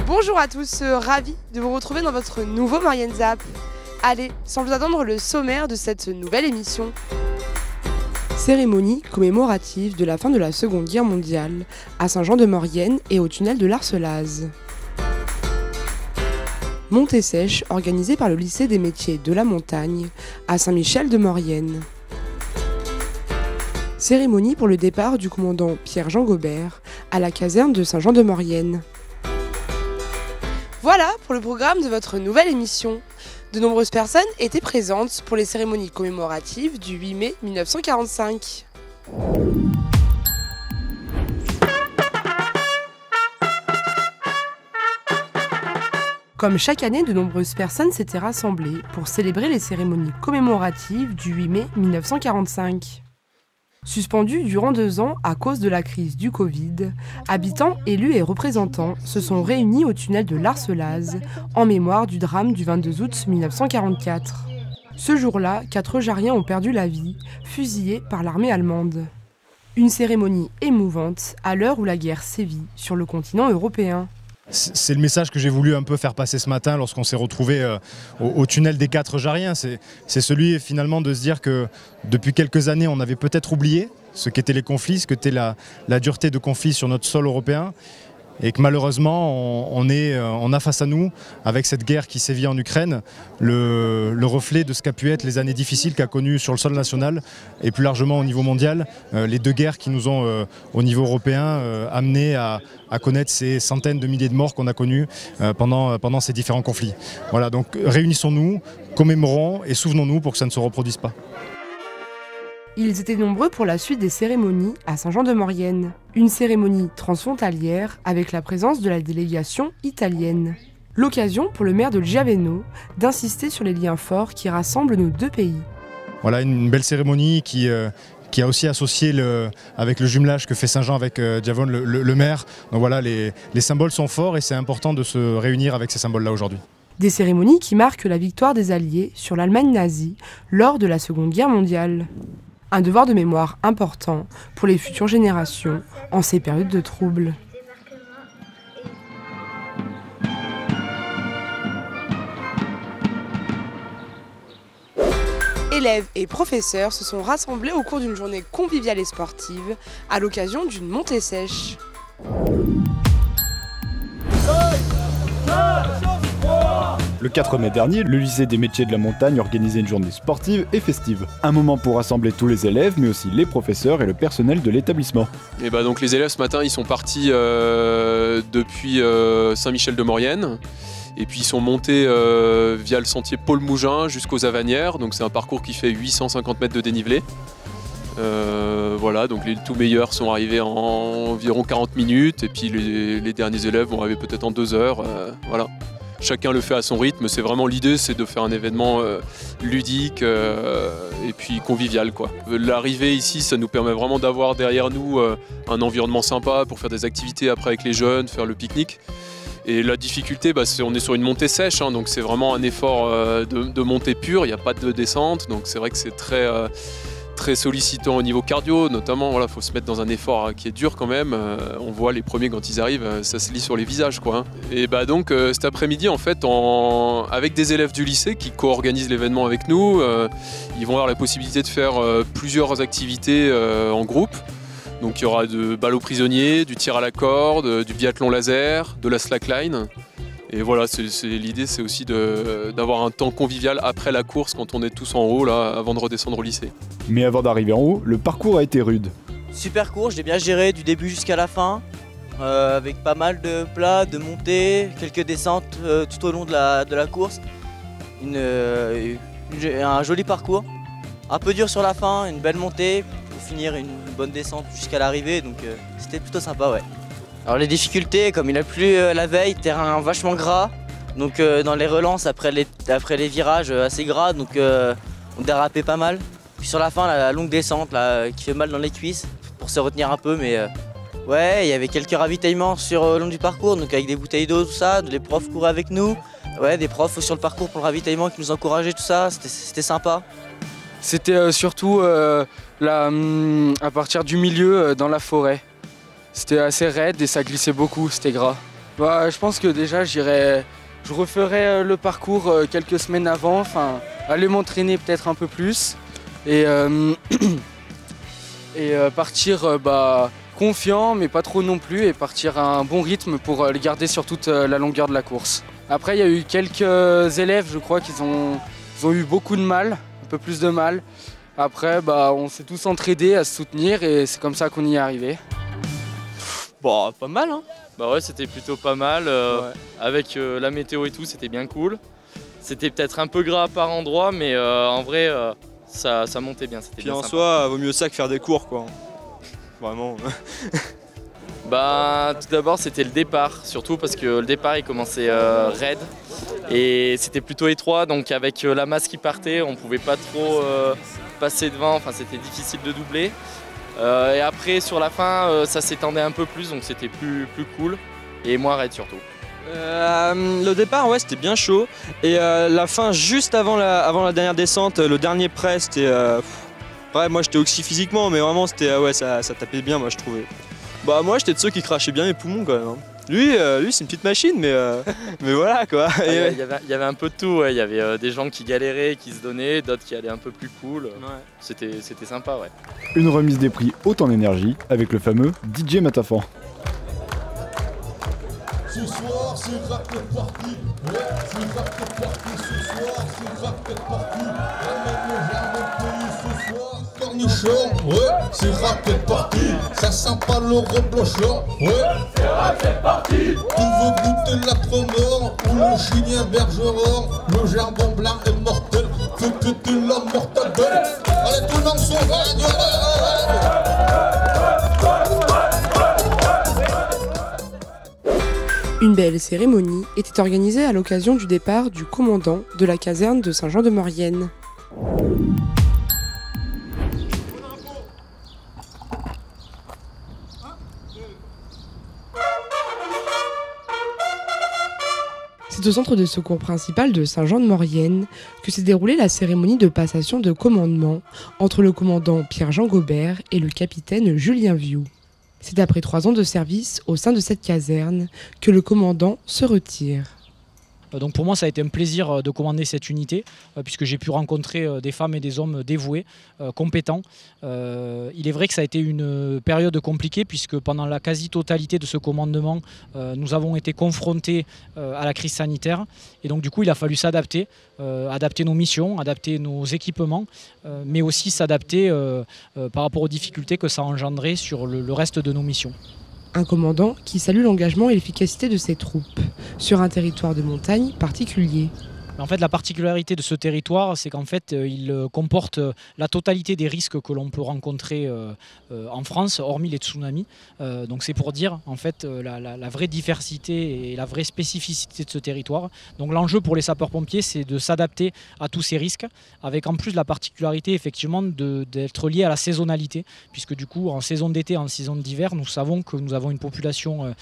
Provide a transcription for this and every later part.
Bonjour à tous, ravi de vous retrouver dans votre nouveau Maurienne Zap. Allez, sans plus attendre, le sommaire de cette nouvelle émission. Cérémonie commémorative de la fin de la Seconde Guerre mondiale à Saint-Jean-de-Maurienne et au tunnel de l'Arcelaz. Montée sèche organisée par le lycée des métiers de la montagne à Saint-Michel-de-Maurienne. Cérémonie pour le départ du commandant Pierre-Jean Gobert à la caserne de Saint-Jean-de-Maurienne. Voilà pour le programme de votre nouvelle émission. De nombreuses personnes étaient présentes pour les cérémonies commémoratives du 8 mai 1945. Comme chaque année, de nombreuses personnes s'étaient rassemblées pour célébrer les cérémonies commémoratives du 8 mai 1945. Suspendues durant 2 ans à cause de la crise du Covid, habitants, élus et représentants se sont réunis au tunnel de l'Arcelaz en mémoire du drame du 22 août 1944. Ce jour-là, 4 Eujariens ont perdu la vie, fusillés par l'armée allemande. Une cérémonie émouvante à l'heure où la guerre sévit sur le continent européen. C'est le message que j'ai voulu un peu faire passer ce matin lorsqu'on s'est retrouvé au tunnel des 4 Eujariens. C'est celui finalement de se dire que depuis quelques années on avait peut-être oublié ce qu'étaient les conflits, ce qu'était la dureté de conflits sur notre sol européen. Et que malheureusement, on a face à nous, avec cette guerre qui sévit en Ukraine, le reflet de ce qu'a pu être les années difficiles qu'a connues sur le sol national et plus largement au niveau mondial, les 2 guerres qui nous ont, au niveau européen, amenés à connaître ces centaines de milliers de morts qu'on a connues pendant ces différents conflits. Voilà, donc réunissons-nous, commémorons et souvenons-nous pour que ça ne se reproduise pas. Ils étaient nombreux pour la suite des cérémonies à Saint-Jean-de-Maurienne. Une cérémonie transfrontalière avec la présence de la délégation italienne. L'occasion pour le maire de Giaveno d'insister sur les liens forts qui rassemblent nos 2 pays. Voilà une belle cérémonie qui a aussi associé avec le jumelage que fait Saint-Jean avec Giavone, le maire. Donc voilà, les symboles sont forts et c'est important de se réunir avec ces symboles-là aujourd'hui. Des cérémonies qui marquent la victoire des Alliés sur l'Allemagne nazie lors de la Seconde Guerre mondiale. Un devoir de mémoire important pour les futures générations en ces périodes de troubles. Élèves et professeurs se sont rassemblés au cours d'une journée conviviale et sportive à l'occasion d'une montée sèche. Le 4 mai dernier, le lycée des métiers de la montagne organisait une journée sportive et festive. Un moment pour rassembler tous les élèves, mais aussi les professeurs et le personnel de l'établissement. Et bah donc les élèves ce matin, ils sont partis depuis Saint-Michel-de-Maurienne. Et puis ils sont montés via le sentier Paul Mougin jusqu'aux Avanières. Donc c'est un parcours qui fait 850 mètres de dénivelé. Voilà, donc les tout meilleurs sont arrivés en environ 40 minutes. Et puis les derniers élèves vont arriver peut-être en 2 heures. Voilà. Chacun le fait à son rythme, c'est vraiment l'idée, c'est de faire un événement ludique et puis convivial, quoi. L'arrivée ici, ça nous permet vraiment d'avoir derrière nous un environnement sympa pour faire des activités après avec les jeunes, faire le pique-nique. Et la difficulté, on est sur une montée sèche, donc c'est vraiment un effort de montée pure, il n'y a pas de descente, donc c'est vrai que c'est très sollicitant au niveau cardio, notamment. Voilà, faut se mettre dans un effort qui est dur quand même. On voit les premiers quand ils arrivent, ça se lit sur les visages, quoi. Et donc cet après-midi, en fait, avec des élèves du lycée qui co-organisent l'événement avec nous, ils vont avoir la possibilité de faire plusieurs activités en groupe. Donc il y aura de balles aux prisonniers, du tir à la corde, du biathlon laser, de la slackline. Et voilà, l'idée, c'est aussi d'avoir un temps convivial après la course quand on est tous en haut, là, avant de redescendre au lycée. Mais avant d'arriver en haut, le parcours a été rude. Super court, je l'ai bien géré du début jusqu'à la fin, avec pas mal de plats, de montées, quelques descentes tout au long de la course. Un joli parcours, un peu dur sur la fin, une belle montée, pour finir une bonne descente jusqu'à l'arrivée, donc c'était plutôt sympa, ouais. Alors les difficultés, comme il a plu la veille, terrain vachement gras, donc dans les relances après les virages assez gras, donc on dérapait pas mal. Puis sur la fin, la longue descente là, qui fait mal dans les cuisses pour se retenir un peu, mais Ouais, il y avait quelques ravitaillements sur le long du parcours, donc avec des bouteilles d'eau, tout ça, les profs couraient avec nous. Ouais, des profs sur le parcours pour le ravitaillement qui nous encourageaient, tout ça, c'était sympa. C'était surtout à partir du milieu dans la forêt. C'était assez raide et ça glissait beaucoup, c'était gras. Bah, je pense que déjà je referais le parcours quelques semaines avant, enfin aller m'entraîner peut-être un peu plus et, partir confiant mais pas trop non plus et partir à un bon rythme pour le garder sur toute la longueur de la course. Après il y a eu quelques élèves je crois qu'ils ont eu beaucoup de mal, un peu plus de mal. Après on s'est tous entraidés à se soutenir et c'est comme ça qu'on y est arrivé. Bon, pas mal hein. Bah ouais, c'était plutôt pas mal. Avec la météo et tout, c'était bien cool. C'était peut-être un peu gras par endroit, mais en vrai, ça montait bien. Puis bien en soi, vaut mieux ça que faire des cours, quoi. Vraiment. Bah, tout d'abord, c'était le départ, surtout parce que le départ, il commençait raide. Et c'était plutôt étroit, donc avec la masse qui partait, on pouvait pas trop passer devant. Enfin, c'était difficile de doubler. Et après sur la fin ça s'étendait un peu plus donc c'était plus cool et moins raide surtout. Le départ ouais c'était bien chaud et la fin juste avant la dernière descente, le dernier près c'était... Ouais moi j'étais oxy physiquement mais vraiment c'était ouais ça tapait bien moi je trouvais. Bah moi j'étais de ceux qui crachaient bien mes poumons quand même. Hein. Lui c'est une petite machine mais voilà quoi. Il y avait un peu de tout, ouais. Il y avait des gens qui galéraient, qui se donnaient, d'autres qui allaient un peu plus cool. Ouais. C'était sympa ouais. Une remise des prix haute en énergie avec le fameux DJ Matafan. Ce soir c'est raclette party, ouais, c'est raclette party ce soir, c'est raclette party. Ramène le jardin de pays ce soir, cornichon, ouais, c'est raclette party. Ça sent pas le reblochon, ouais, c'est raclette party. Tu veux goûter la tremor ou le chignin bergeron, le jambon blanc est mortel, fais péter la mortadelle. Allez tout le monde sauvage. Une belle cérémonie était organisée à l'occasion du départ du commandant de la caserne de Saint-Jean-de-Maurienne. C'est au centre de secours principal de Saint-Jean-de-Maurienne que s'est déroulée la cérémonie de passation de commandement entre le commandant Pierre-Jean Gobert et le capitaine Julien Viou. C'est après 3 ans de service au sein de cette caserne que le commandant se retire. Donc pour moi ça a été un plaisir de commander cette unité puisque j'ai pu rencontrer des femmes et des hommes dévoués, compétents. Il est vrai que ça a été une période compliquée puisque pendant la quasi-totalité de ce commandement nous avons été confrontés à la crise sanitaire et donc du coup il a fallu s'adapter, adapter nos missions, adapter nos équipements mais aussi s'adapter par rapport aux difficultés que ça a engendré sur le reste de nos missions. Un commandant qui salue l'engagement et l'efficacité de ses troupes, sur un territoire de montagne particulier. En fait, la particularité de ce territoire, c'est qu'en fait, il comporte la totalité des risques que l'on peut rencontrer en France, hormis les tsunamis. Donc c'est pour dire en fait la vraie diversité et la vraie spécificité de ce territoire. Donc l'enjeu pour les sapeurs-pompiers, c'est de s'adapter à tous ces risques, avec en plus la particularité effectivement d'être lié à la saisonnalité, puisque du coup en saison d'été, en saison d'hiver, nous savons que nous avons une population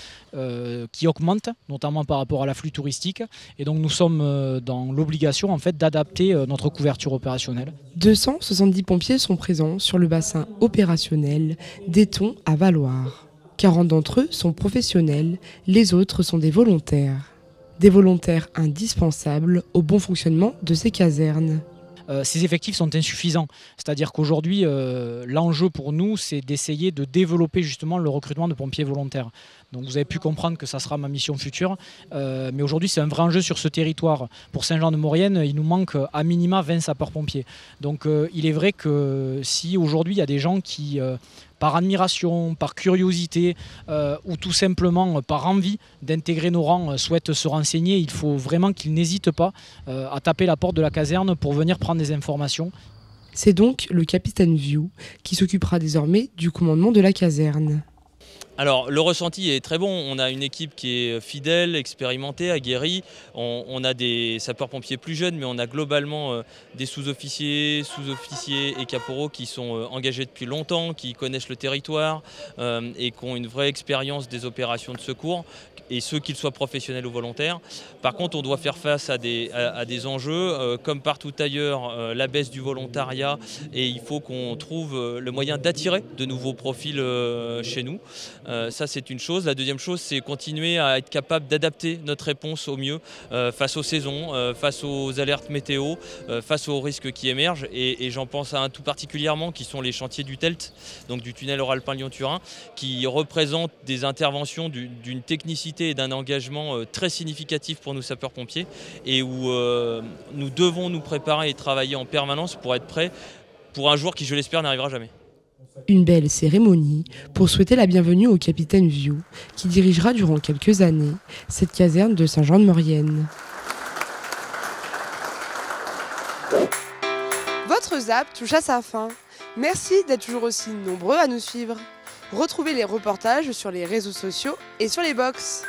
qui augmente, notamment par rapport à l'afflux touristique, et donc nous sommes dans l'obligation en fait d'adapter notre couverture opérationnelle. 270 pompiers sont présents sur le bassin opérationnel d'Éton à Valloire. 40 d'entre eux sont professionnels, les autres sont des volontaires. Des volontaires indispensables au bon fonctionnement de ces casernes. Ces effectifs sont insuffisants. C'est-à-dire qu'aujourd'hui, l'enjeu pour nous, c'est d'essayer de développer justement le recrutement de pompiers volontaires. Donc vous avez pu comprendre que ça sera ma mission future. Mais aujourd'hui, c'est un vrai enjeu sur ce territoire. Pour Saint-Jean-de-Maurienne, il nous manque à minima 20 sapeurs-pompiers. Donc il est vrai que si aujourd'hui, il y a des gens qui... par admiration, par curiosité ou tout simplement par envie d'intégrer nos rangs, souhaitent se renseigner, il faut vraiment qu'ils n'hésitent pas à taper la porte de la caserne pour venir prendre des informations. C'est donc le capitaine Viou qui s'occupera désormais du commandement de la caserne. Alors le ressenti est très bon, on a une équipe qui est fidèle, expérimentée, aguerrie, on a des sapeurs-pompiers plus jeunes mais on a globalement des sous-officiers et caporaux qui sont engagés depuis longtemps, qui connaissent le territoire et qui ont une vraie expérience des opérations de secours, et ceux qu'ils soient professionnels ou volontaires. Par contre, on doit faire face à des enjeux, comme partout ailleurs, la baisse du volontariat, et il faut qu'on trouve le moyen d'attirer de nouveaux profils chez nous. Ça, c'est une chose. La deuxième chose, c'est continuer à être capable d'adapter notre réponse au mieux face aux saisons, face aux alertes météo, face aux risques qui émergent. Et j'en pense à un tout particulièrement, qui sont les chantiers du TELT, donc du tunnel Oralpin-Lyon-Turin, qui représentent des interventions d'une technicité et d'un engagement très significatif pour nous sapeurs-pompiers, et où nous devons nous préparer et travailler en permanence pour être prêts pour un jour qui, je l'espère, n'arrivera jamais. Une belle cérémonie pour souhaiter la bienvenue au capitaine Viau, qui dirigera durant quelques années cette caserne de Saint-Jean-de-Maurienne. Votre Zap touche à sa fin. Merci d'être toujours aussi nombreux à nous suivre. Retrouvez les reportages sur les réseaux sociaux et sur les box.